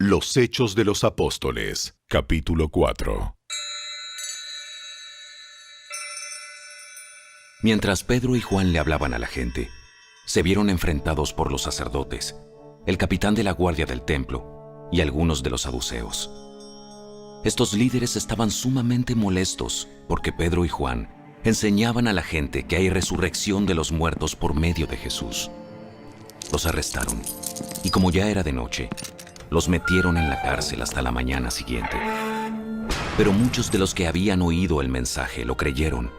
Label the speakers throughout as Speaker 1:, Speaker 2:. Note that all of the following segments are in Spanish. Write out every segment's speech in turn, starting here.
Speaker 1: Los Hechos de los Apóstoles, capítulo 4.
Speaker 2: Mientras Pedro y Juan le hablaban a la gente, se vieron enfrentados por los sacerdotes, el capitán de la guardia del templo y algunos de los saduceos. Estos líderes estaban sumamente molestos porque Pedro y Juan enseñaban a la gente que hay resurrección de los muertos por medio de Jesús. Los arrestaron y, como ya era de noche, los metieron en la cárcel hasta la mañana siguiente. Pero muchos de los que habían oído el mensaje lo creyeron,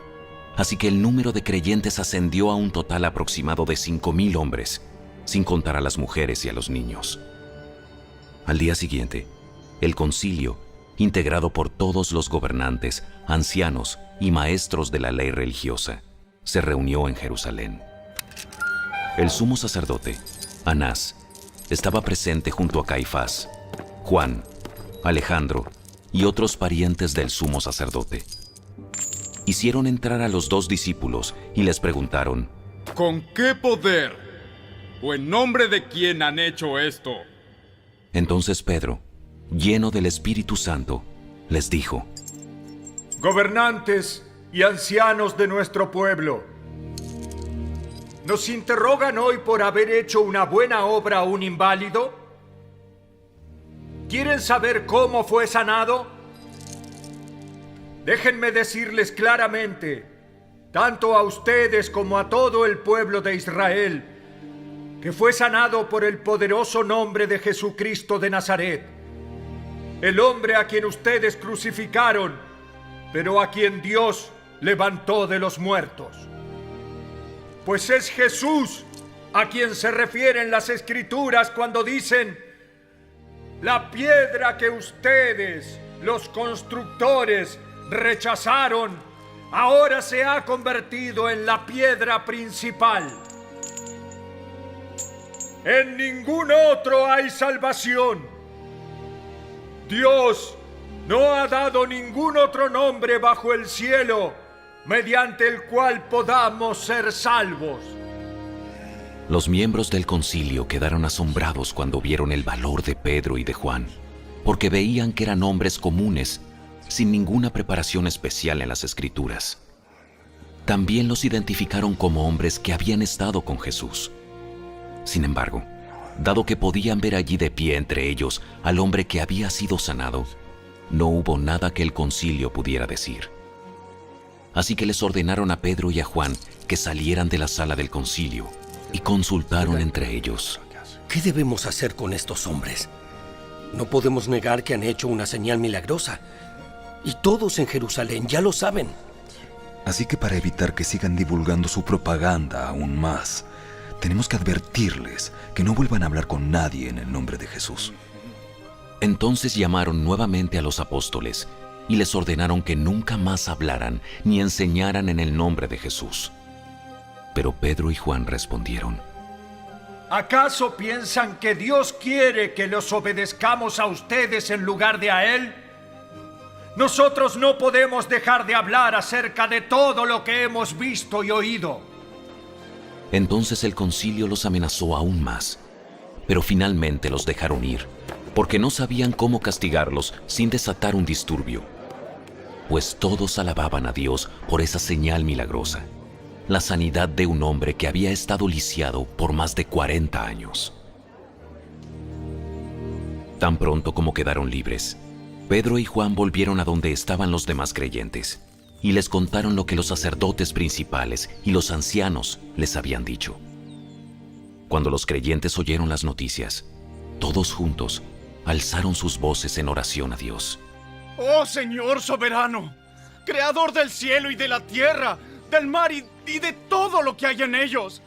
Speaker 2: así que el número de creyentes ascendió a un total aproximado de 5,000 hombres, sin contar a las mujeres y a los niños. Al día siguiente, el concilio, integrado por todos los gobernantes, ancianos y maestros de la ley religiosa, se reunió en Jerusalén. El sumo sacerdote, Anás, estaba presente junto a Caifás, Juan, Alejandro y otros parientes del sumo sacerdote. Hicieron entrar a los 2 discípulos y les preguntaron:
Speaker 3: ¿con qué poder o en nombre de quién han hecho esto?
Speaker 2: Entonces Pedro, lleno del Espíritu Santo, les dijo:
Speaker 4: Gobernantes y ancianos de nuestro pueblo, ¿nos interrogan hoy por haber hecho una buena obra a un inválido? ¿Quieren saber cómo fue sanado? Déjenme decirles claramente, tanto a ustedes como a todo el pueblo de Israel, que fue sanado por el poderoso nombre de Jesucristo de Nazaret, el hombre a quien ustedes crucificaron, pero a quien Dios levantó de los muertos. Pues es Jesús a quien se refieren las Escrituras cuando dicen: la piedra que ustedes, los constructores, rechazaron, ahora se ha convertido en la piedra principal. En ningún otro hay salvación. Dios no ha dado ningún otro nombre bajo el cielo mediante el cual podamos ser salvos.
Speaker 2: Los miembros del concilio quedaron asombrados cuando vieron el valor de Pedro y de Juan, porque veían que eran hombres comunes, sin ninguna preparación especial en las Escrituras. También los identificaron como hombres que habían estado con Jesús. Sin embargo, dado que podían ver allí de pie entre ellos al hombre que había sido sanado, no hubo nada que el concilio pudiera decir. Así que les ordenaron a Pedro y a Juan que salieran de la sala del concilio y consultaron entre ellos.
Speaker 5: ¿Qué debemos hacer con estos hombres? No podemos negar que han hecho una señal milagrosa. Y todos en Jerusalén ya lo saben.
Speaker 6: Así que para evitar que sigan divulgando su propaganda aún más, tenemos que advertirles que no vuelvan a hablar con nadie en el nombre de Jesús.
Speaker 2: Entonces llamaron nuevamente a los apóstoles y les ordenaron que nunca más hablaran ni enseñaran en el nombre de Jesús. Pero Pedro y Juan respondieron:
Speaker 4: ¿acaso piensan que Dios quiere que los obedezcamos a ustedes en lugar de a Él? Nosotros no podemos dejar de hablar acerca de todo lo que hemos visto y oído.
Speaker 2: Entonces el concilio los amenazó aún más, pero finalmente los dejaron ir, porque no sabían cómo castigarlos sin desatar un disturbio. Pues todos alababan a Dios por esa señal milagrosa, la sanidad de un hombre que había estado lisiado por más de 40 años. Tan pronto como quedaron libres, Pedro y Juan volvieron a donde estaban los demás creyentes y les contaron lo que los sacerdotes principales y los ancianos les habían dicho. Cuando los creyentes oyeron las noticias, todos juntos alzaron sus voces en oración a Dios.
Speaker 7: ¡Oh Señor soberano! Creador del cielo y de la tierra, del mar y de todo lo que hay en ellos.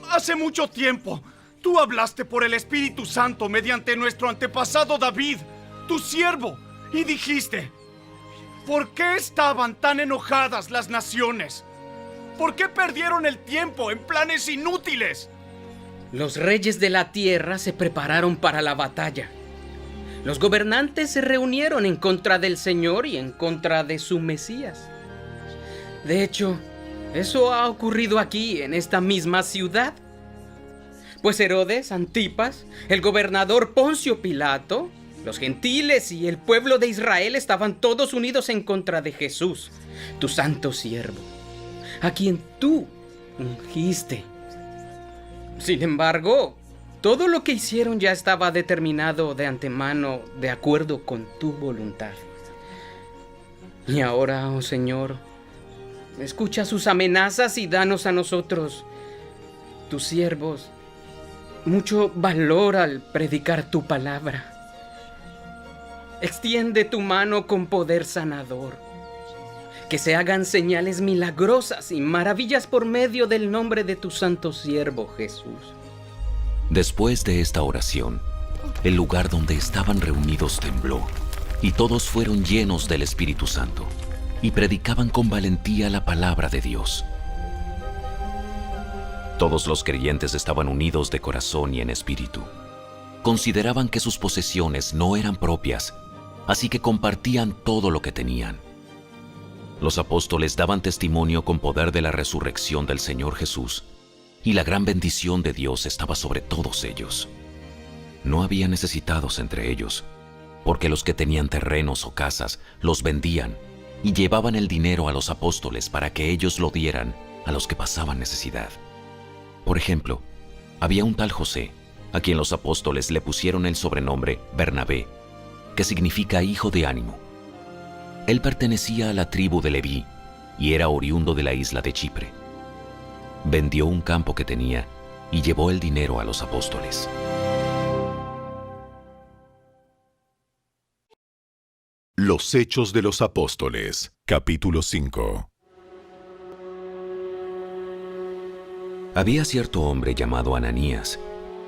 Speaker 7: Hace mucho tiempo, tú hablaste por el Espíritu Santo mediante nuestro antepasado David, tu siervo, y dijiste: ¿por qué estaban tan enojadas las naciones? ¿Por qué perdieron el tiempo en planes inútiles?
Speaker 8: Los reyes de la tierra se prepararon para la batalla. Los gobernantes se reunieron en contra del Señor y en contra de su Mesías. De hecho, eso ha ocurrido aquí, en esta misma ciudad. Pues Herodes, Antipas, el gobernador Poncio Pilato, los gentiles y el pueblo de Israel estaban todos unidos en contra de Jesús, tu santo siervo, a quien tú ungiste. Sin embargo, todo lo que hicieron ya estaba determinado de antemano de acuerdo con tu voluntad. Y ahora, oh Señor, escucha sus amenazas y danos a nosotros, tus siervos, mucho valor al predicar tu palabra. Extiende tu mano con poder sanador. Que se hagan señales milagrosas y maravillas por medio del nombre de tu santo siervo Jesús.
Speaker 2: Después de esta oración, el lugar donde estaban reunidos tembló, y todos fueron llenos del Espíritu Santo, y predicaban con valentía la palabra de Dios. Todos los creyentes estaban unidos de corazón y en espíritu. Consideraban que sus posesiones no eran propias, así que compartían todo lo que tenían. Los apóstoles daban testimonio con poder de la resurrección del Señor Jesús, y la gran bendición de Dios estaba sobre todos ellos. No había necesitados entre ellos, porque los que tenían terrenos o casas los vendían y llevaban el dinero a los apóstoles para que ellos lo dieran a los que pasaban necesidad. Por ejemplo, había un tal José, a quien los apóstoles le pusieron el sobrenombre Bernabé, que significa hijo de ánimo. Él pertenecía a la tribu de Leví y era oriundo de la isla de Chipre. Vendió un campo que tenía y llevó el dinero a los apóstoles.
Speaker 1: Los Hechos de los Apóstoles, capítulo 5.
Speaker 2: Había cierto hombre llamado Ananías,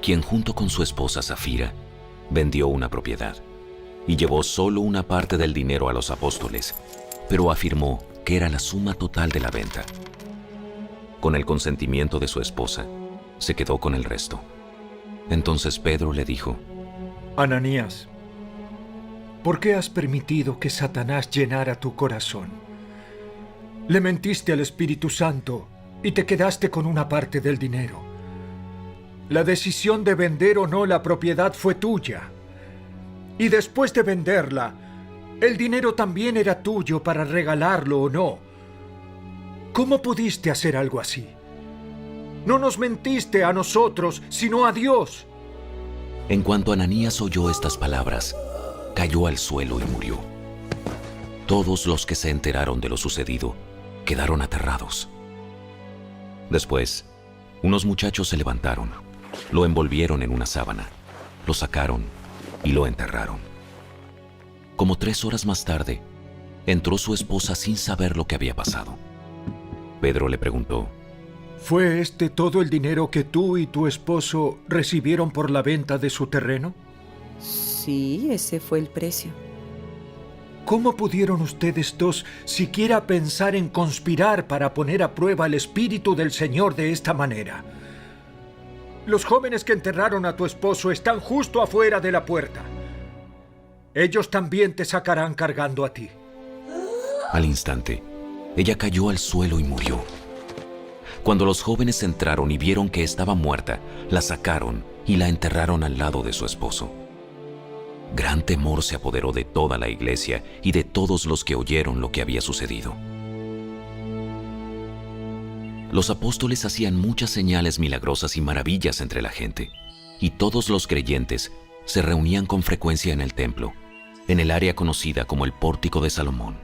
Speaker 2: quien junto con su esposa Zafira vendió una propiedad y llevó solo una parte del dinero a los apóstoles, pero afirmó que era la suma total de la venta. Con el consentimiento de su esposa, se quedó con el resto. Entonces Pedro le dijo:
Speaker 4: Ananías, ¿por qué has permitido que Satanás llenara tu corazón? Le mentiste al Espíritu Santo y te quedaste con una parte del dinero. La decisión de vender o no la propiedad fue tuya. Y después de venderla, el dinero también era tuyo para regalarlo o no. ¿Cómo pudiste hacer algo así? No nos mentiste a nosotros, sino a Dios.
Speaker 2: En cuanto Ananías oyó estas palabras, cayó al suelo y murió. Todos los que se enteraron de lo sucedido quedaron aterrados. Después, unos muchachos se levantaron, lo envolvieron en una sábana, lo sacaron y lo enterraron. Como 3 horas más tarde, entró su esposa sin saber lo que había pasado. Pedro le preguntó:
Speaker 4: ¿Fue este todo el dinero que tú y tu esposo recibieron por la venta de su terreno?
Speaker 9: Sí, ese fue el precio.
Speaker 4: ¿Cómo pudieron ustedes dos siquiera pensar en conspirar para poner a prueba el Espíritu del Señor de esta manera? Los jóvenes que enterraron a tu esposo están justo afuera de la puerta. Ellos también te sacarán cargando a ti.
Speaker 2: Al instante, ella cayó al suelo y murió. Cuando los jóvenes entraron y vieron que estaba muerta, la sacaron y la enterraron al lado de su esposo. Gran temor se apoderó de toda la iglesia y de todos los que oyeron lo que había sucedido. Los apóstoles hacían muchas señales milagrosas y maravillas entre la gente, y todos los creyentes se reunían con frecuencia en el templo, en el área conocida como el Pórtico de Salomón.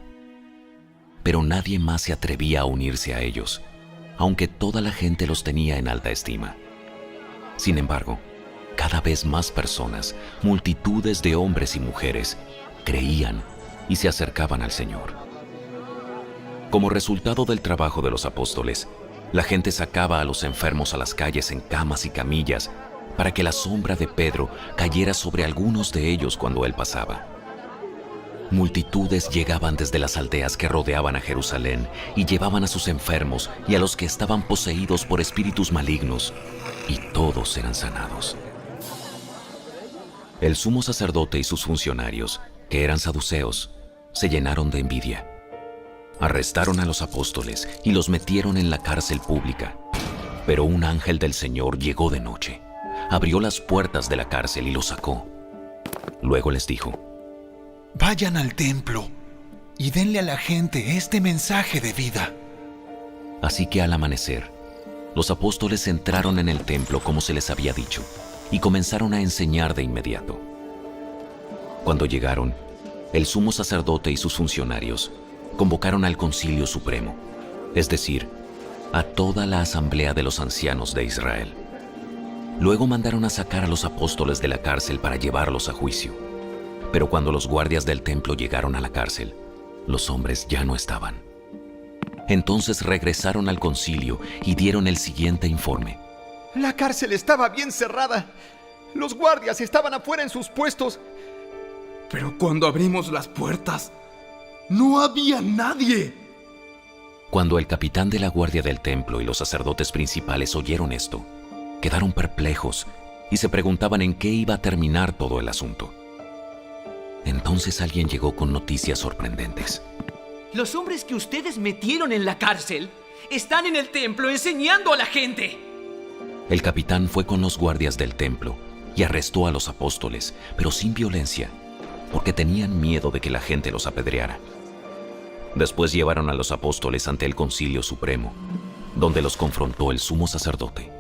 Speaker 2: Pero nadie más se atrevía a unirse a ellos, aunque toda la gente los tenía en alta estima. Sin embargo, cada vez más personas, multitudes de hombres y mujeres, creían y se acercaban al Señor. Como resultado del trabajo de los apóstoles, la gente sacaba a los enfermos a las calles en camas y camillas para que la sombra de Pedro cayera sobre algunos de ellos cuando él pasaba. Multitudes llegaban desde las aldeas que rodeaban a Jerusalén y llevaban a sus enfermos y a los que estaban poseídos por espíritus malignos, y todos eran sanados. El sumo sacerdote y sus funcionarios, que eran saduceos, se llenaron de envidia. Arrestaron a los apóstoles y los metieron en la cárcel pública. Pero un ángel del Señor llegó de noche abrió las puertas de la cárcel y los sacó. Luego les dijo:
Speaker 10: Vayan al templo y denle a la gente este mensaje de vida.
Speaker 2: Así que al amanecer, los apóstoles entraron en el templo como se les había dicho y comenzaron a enseñar de inmediato. Cuando llegaron, el sumo sacerdote y sus funcionarios convocaron al Concilio Supremo, es decir, a toda la asamblea de los ancianos de Israel. Luego mandaron a sacar a los apóstoles de la cárcel para llevarlos a juicio. Pero cuando los guardias del templo llegaron a la cárcel, los hombres ya no estaban. Entonces regresaron al concilio y dieron el siguiente informe.
Speaker 11: La cárcel estaba bien cerrada. Los guardias estaban afuera en sus puestos.
Speaker 3: Pero cuando abrimos las puertas, no había nadie.
Speaker 2: Cuando el capitán de la guardia del templo y los sacerdotes principales oyeron esto, quedaron perplejos y se preguntaban en qué iba a terminar todo el asunto. Entonces alguien llegó con noticias sorprendentes.
Speaker 12: Los hombres que ustedes metieron en la cárcel están en el templo enseñando a la gente.
Speaker 2: El capitán fue con los guardias del templo y arrestó a los apóstoles, pero sin violencia, porque tenían miedo de que la gente los apedreara. Después llevaron a los apóstoles ante el Concilio Supremo, donde los confrontó el sumo sacerdote.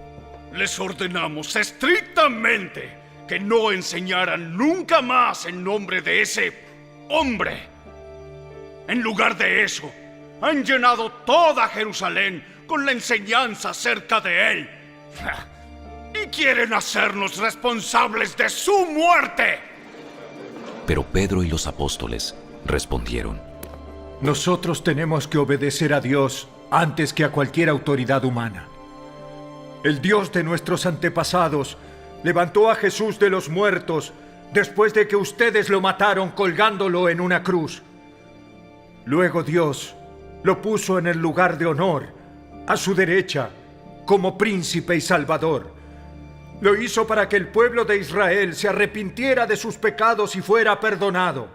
Speaker 7: Les ordenamos estrictamente que no enseñaran nunca más en nombre de ese hombre. En lugar de eso, han llenado toda Jerusalén con la enseñanza acerca de él. Y quieren hacernos responsables de su muerte.
Speaker 2: Pero Pedro y los apóstoles respondieron:
Speaker 4: Nosotros tenemos que obedecer a Dios antes que a cualquier autoridad humana. El Dios de nuestros antepasados levantó a Jesús de los muertos después de que ustedes lo mataron colgándolo en una cruz. Luego Dios lo puso en el lugar de honor, a su derecha, como príncipe y salvador. Lo hizo para que el pueblo de Israel se arrepintiera de sus pecados y fuera perdonado.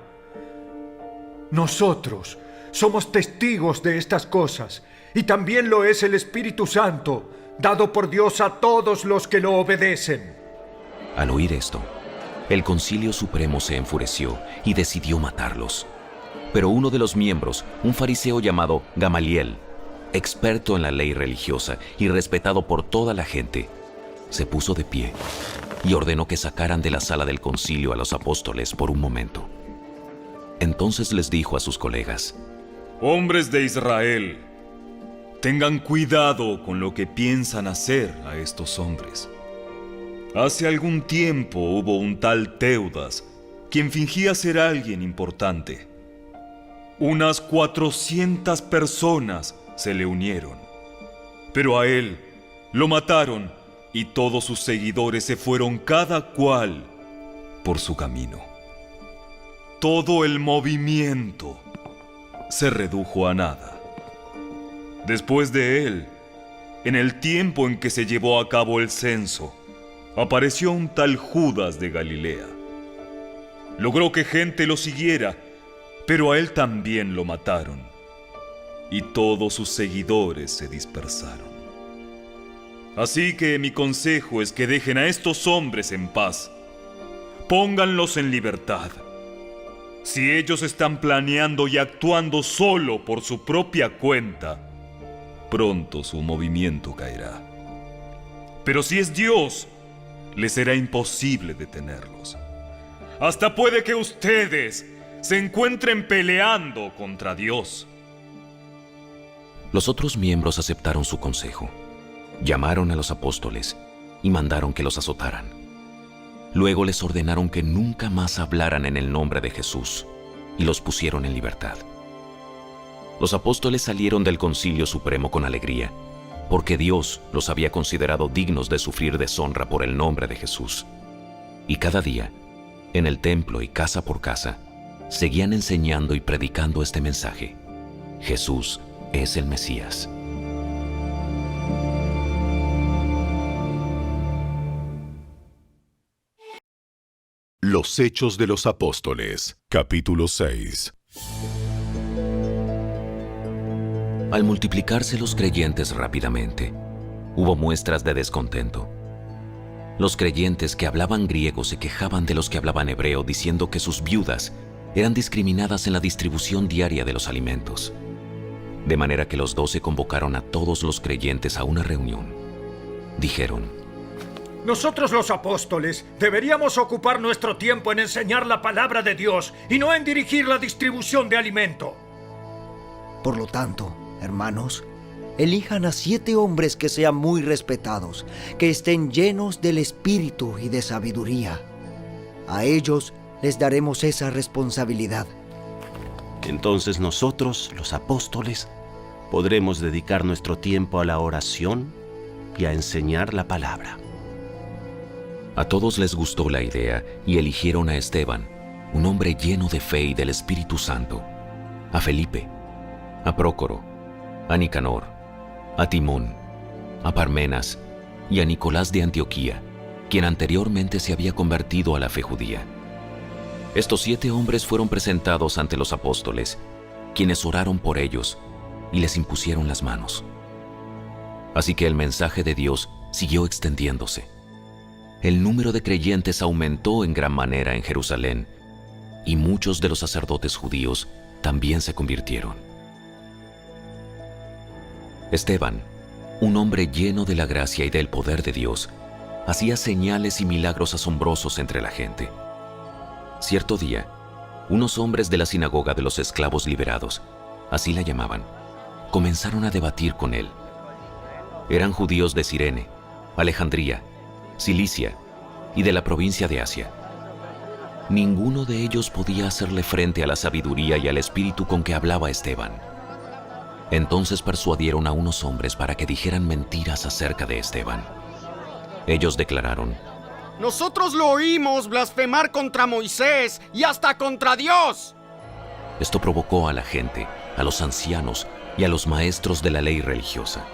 Speaker 4: Nosotros somos testigos de estas cosas, y también lo es el Espíritu Santo, dado por Dios a todos los que lo obedecen.
Speaker 2: Al oír esto, el Concilio Supremo se enfureció y decidió matarlos. Pero uno de los miembros, un fariseo llamado Gamaliel, experto en la ley religiosa y respetado por toda la gente, se puso de pie y ordenó que sacaran de la sala del concilio a los apóstoles por un momento. Entonces les dijo a sus colegas:
Speaker 13: Hombres de Israel, tengan cuidado con lo que piensan hacer a estos hombres. Hace algún tiempo hubo un tal Teudas, quien fingía ser alguien importante. Unas 400 personas se le unieron, pero a él lo mataron y todos sus seguidores se fueron cada cual por su camino. Todo el movimiento se redujo a nada. Después de él, en el tiempo en que se llevó a cabo el censo, apareció un tal Judas de Galilea. Logró que gente lo siguiera, pero a él también lo mataron, y todos sus seguidores se dispersaron. Así que mi consejo es que dejen a estos hombres en paz. Pónganlos en libertad. Si ellos están planeando y actuando solo por su propia cuenta, pronto su movimiento caerá. Pero si es Dios, les será imposible detenerlos. Hasta puede que ustedes se encuentren peleando contra Dios.
Speaker 2: Los otros miembros aceptaron su consejo. Llamaron a los apóstoles y mandaron que los azotaran. Luego les ordenaron que nunca más hablaran en el nombre de Jesús y los pusieron en libertad. Los apóstoles salieron del Concilio Supremo con alegría, porque Dios los había considerado dignos de sufrir deshonra por el nombre de Jesús. Y cada día, en el templo y casa por casa, seguían enseñando y predicando este mensaje: Jesús es el Mesías.
Speaker 1: Los Hechos de los Apóstoles, capítulo 6.
Speaker 2: Al multiplicarse los creyentes rápidamente, hubo muestras de descontento. Los creyentes que hablaban griego se quejaban de los que hablaban hebreo, diciendo que sus viudas eran discriminadas en la distribución diaria de los alimentos. De manera que los 12 convocaron a todos los creyentes a una reunión. Dijeron:
Speaker 4: Nosotros los apóstoles deberíamos ocupar nuestro tiempo en enseñar la palabra de Dios y no en dirigir la distribución de alimento.
Speaker 14: Por lo tanto, hermanos, elijan a 7 hombres que sean muy respetados, que estén llenos del Espíritu y de sabiduría. A ellos les daremos esa responsabilidad.
Speaker 15: Entonces nosotros, los apóstoles, podremos dedicar nuestro tiempo a la oración y a enseñar la palabra.
Speaker 2: A todos les gustó la idea y eligieron a Esteban, un hombre lleno de fe y del Espíritu Santo, a Felipe, a Prócoro, a Nicanor, a Timón, a Parmenas y a Nicolás de Antioquía, quien anteriormente se había convertido a la fe judía. Estos 7 hombres fueron presentados ante los apóstoles, quienes oraron por ellos y les impusieron las manos. Así que el mensaje de Dios siguió extendiéndose. El número de creyentes aumentó en gran manera en Jerusalén, y muchos de los sacerdotes judíos también se convirtieron. Esteban, un hombre lleno de la gracia y del poder de Dios, hacía señales y milagros asombrosos entre la gente. Cierto día, unos hombres de la sinagoga de los esclavos liberados, así la llamaban, comenzaron a debatir con él. Eran judíos de Cirene, Alejandría, Cilicia y de la provincia de Asia. Ninguno de ellos podía hacerle frente a la sabiduría y al espíritu con que hablaba Esteban. Entonces persuadieron a unos hombres para que dijeran mentiras acerca de Esteban. Ellos declararon:
Speaker 7: Nosotros lo oímos blasfemar contra Moisés y hasta contra Dios.
Speaker 2: Esto provocó a la gente, a los ancianos y a los maestros de la ley religiosa.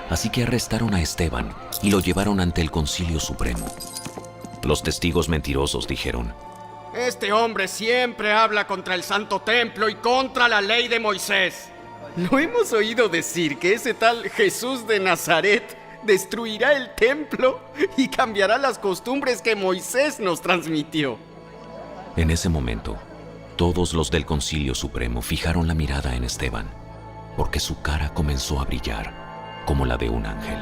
Speaker 2: Así que arrestaron a Esteban y lo llevaron ante el Concilio Supremo. Los testigos mentirosos dijeron:
Speaker 7: Este hombre siempre habla contra el Santo Templo y contra la ley de Moisés.
Speaker 16: Lo hemos oído decir que ese tal Jesús de Nazaret destruirá el templo y cambiará las costumbres que Moisés nos transmitió.
Speaker 2: En ese momento, todos los del Concilio Supremo fijaron la mirada en Esteban, porque su cara comenzó a brillar como la de un ángel.